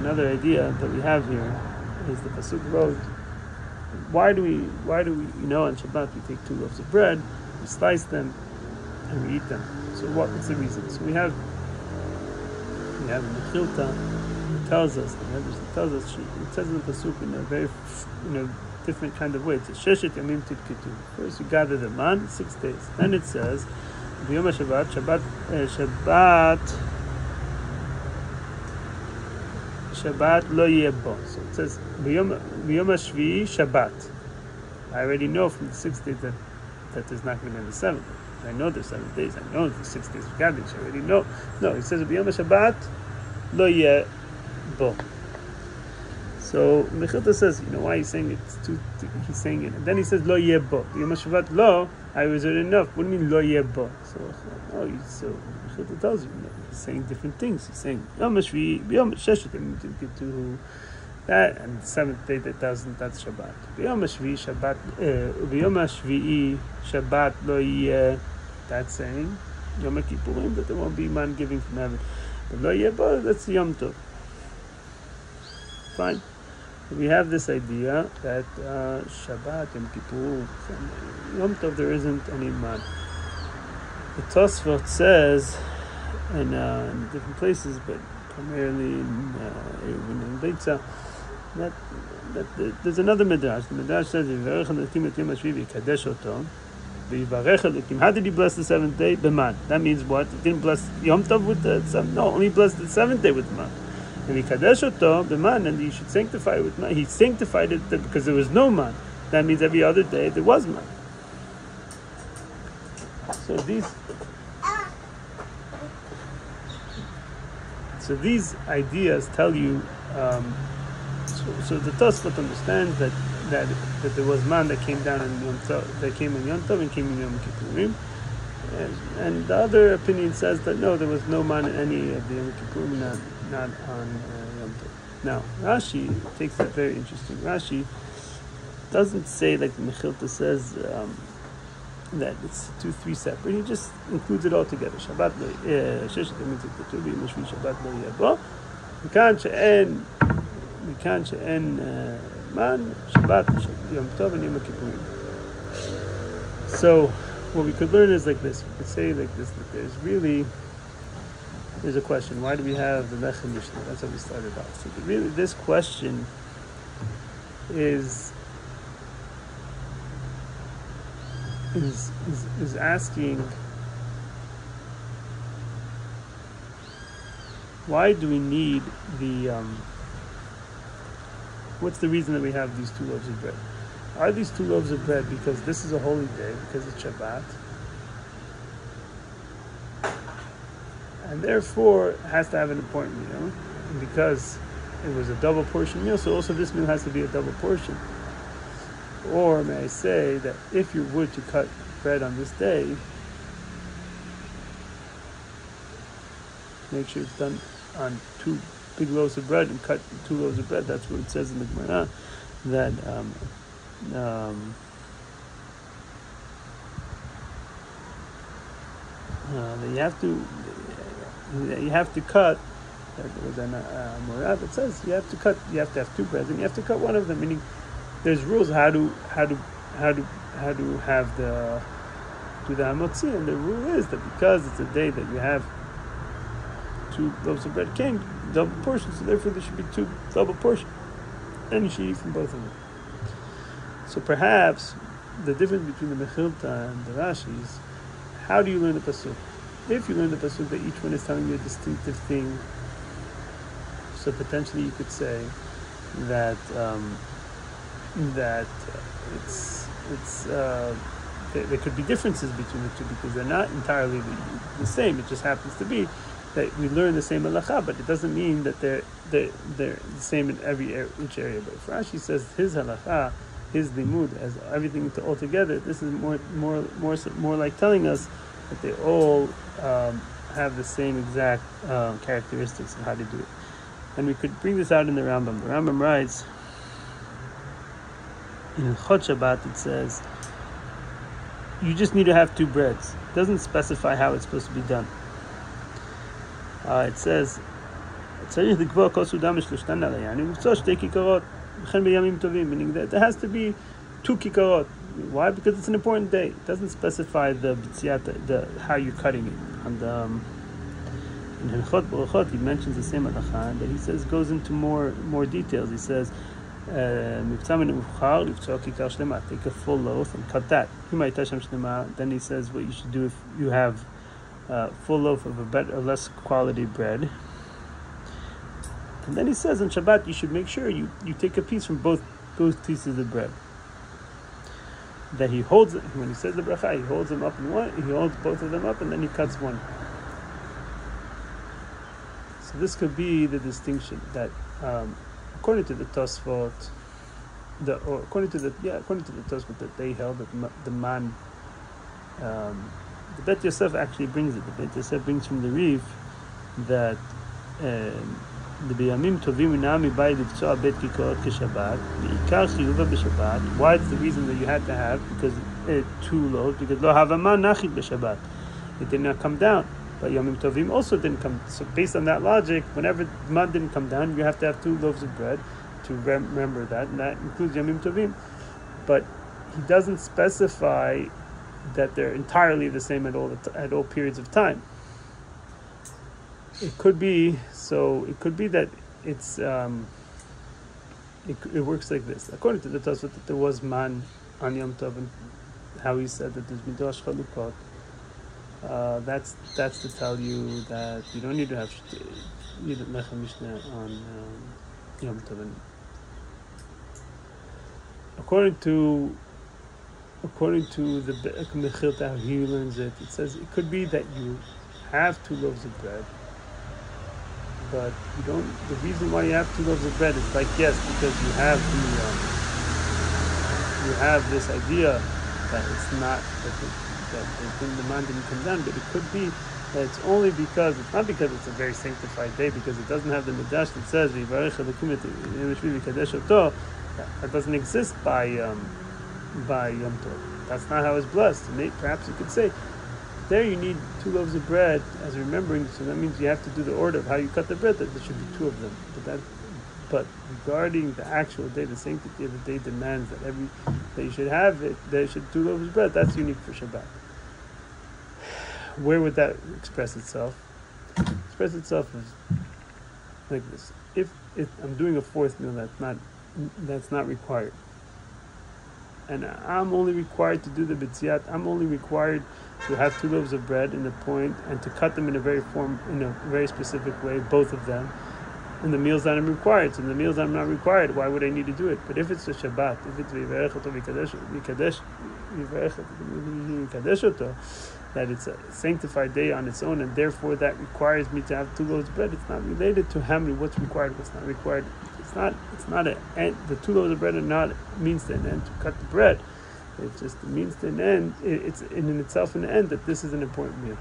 another idea that we have here is the pasuk wrote. Why do we on Shabbat we take 2 loaves of bread, we slice them, and we eat them? So what's the reason? So we have Mechilta, it tells us, it says in the pasuk in a very different kind of way. It says Sheshet Yamim Tidkitu. First you gather the man 6 days. Then it says B'yom Shabbat lo yeh bo. So it says B'yom Shvi'i Shabbat. I already know from the 6th day that there's not going to be the 7th. I know there's 7 days. I know there's 6 days of gathering. I already know. No, he says B'yom Shabbat lo yeh bo. So Mechilta says, why he's saying it's too. He's saying it, and then he says lo yeh bo. B'yom Shabbat lo. I was it enough. What do you mean lo yeh bo? So Mechilta tells you, he's saying different things. He's saying Yom Shvi'i, B'yom Sheshet Yamim that, and the 7th day that's Shabbat. B'yom Shvi'i Shabbat lo yeh. That's saying Yom Kippurim, that there won't be man giving from heaven. But lo yeh bo, that's YomTov. Fine. We have this idea that Shabbat, Yom Kippur, YomTov, there isn't any man. The Tosfot says, in different places, but primarily in Beitza, that there's another midrash. The midrash says, how did he bless the 7th day? B'man. That means what? He didn't bless YomTov with the 7th? No, only blessed the 7th day with the man. And he kadesh oto b'man, and he should sanctify it with man. He sanctified it because there was no man. That means every other day there was man. So these ideas tell you. So the Tosfot understands that there was man that came down in YomTov, that came in YomTov and came in Yom Kippurim. And the other opinion says that no, there was no man in any of the Yom Kippurim, not on YomTov. Now, Rashi takes that very interesting. Rashi doesn't say like the Mechilta says that it's 2, 3 separate. He just includes it all together. Shabbat lo Sheshet Yamim Tidkitu B'yom Shvi'i Shabbat lo yeh bo. Mikan she'en man Shabbat YomTov and Yom Kippurim. So what we could learn is like this. We could say like this, that there's a question. Why do we have the Lechem Mishneh? That's how we started off. So really this question is asking, why do we need what's the reason that we have these 2 loaves of bread? Are these 2 loaves of bread because this is a holy day, because it's Shabbat, and therefore it has to have an important meal, and because it was a double portion meal, so also this meal has to be a double portion? Or may I say that if you were to cut bread on this day, make sure it's done on 2 big loaves of bread and cut 2 loaves of bread. That's what it says in the Gemara, that you have to cut. There was a Morah that says you have to have 2 breads, and you have to cut one of them. Meaning, there's rules how to have do the hamotzi, and the rule is that because it's a day that you have 2 loaves of bread came double portions, so therefore there should be 2 double portions, and you should eat from both of them. So perhaps the difference between the Mechilta and the Rashi is, how do you learn the pasuk? If you learn the pasuk that each one is telling you a distinctive thing, so potentially you could say that there could be differences between the 2 because they're not entirely the same. It just happens to be that we learn the same halacha, but it doesn't mean that they're the same in each area. But if Rashi says his halacha, his limud, as everything all together, this is more like telling us that they all have the same exact characteristics of how to do it. And we could bring this out in the Rambam. The Rambam writes in Chot Shabbat, it says you just need to have 2 breads. It doesn't specify how it's supposed to be done. It says צריך לקבוע כל סעודה משלושתן עליה, אני מבצע שתי כיכרות, וכן בימים טובים, meaning that there has to be 2 kikarat. Why? Because it's an important day. It doesn't specify the how you're cutting it. And in Hilchot Berachot, he mentions the same halacha, but he says goes into more details. He says, take a full loaf and cut that. Then he says what you should do if you have a full loaf of a less quality bread. And then he says on Shabbat you should make sure you take a piece from both pieces of bread. That he holds it when he says the bracha, he holds them up in one. He holds both of them up and then he cuts one. So this could be the distinction that, according to the Tosfot, according to the Tosfot that they held that the man, the Bet Yosef actually brings it. The Bet Yosef brings from the Rif that the biyamim tovim inami by livtzoa bet kikorot keshabbat. Ve'ikar chiyuva b'shabbat. Why? It's the reason that you had to have because 2 loaves because lo havama nachit b'shabbat. It did not come down. But yamim tovim also didn't come. So based on that logic, whenever the man didn't come down, you have to have 2 loaves of bread to remember that, and that includes yamim tovim. But he doesn't specify that they're entirely the same at all periods of time. It could be that it's it works like this. According to the Tosfot, that there was man on YomTov, and how he said that there's midrash chalukot. That's to tell you that you don't need to have Lechem Mishneh on YomTov. According to the Mechilta, how he learns it, it says it could be that you have 2 loaves of bread, but you don't. The reason why you have 2 loaves of bread is like yes, because you have this idea that it's not that the man didn't come down, but it could be that it's only because it's not because it's a very sanctified day, because it doesn't have the midrash that says that doesn't exist by YomTov. That's not how it's blessed. Perhaps you could say there you need 2 loaves of bread as remembering, so that means you have to do the order of how you cut the bread, that there should be 2 of them. But regarding the actual day, the sanctity of the day demands that you should have it, there should 2 loaves of bread. That's unique for Shabbat. Where would that express itself? Express itself as like this. If I'm doing a 4th meal, that's not required. And I'm only required to do the b'tziat. I'm only required to have 2 loaves of bread in the point and to cut them in a very specific way, both of them. And the meals that I'm required. So the meals that I'm not required, why would I need to do it? But if it's a Shabbat, if it's that it's a sanctified day on its own, and therefore that requires me to have 2 loaves of bread, it's not related to how many, what's required, what's not required. It's not the 2 loaves of bread are not means to an end to cut the bread. It just means to an end. It's in itself an end that this is an important meal.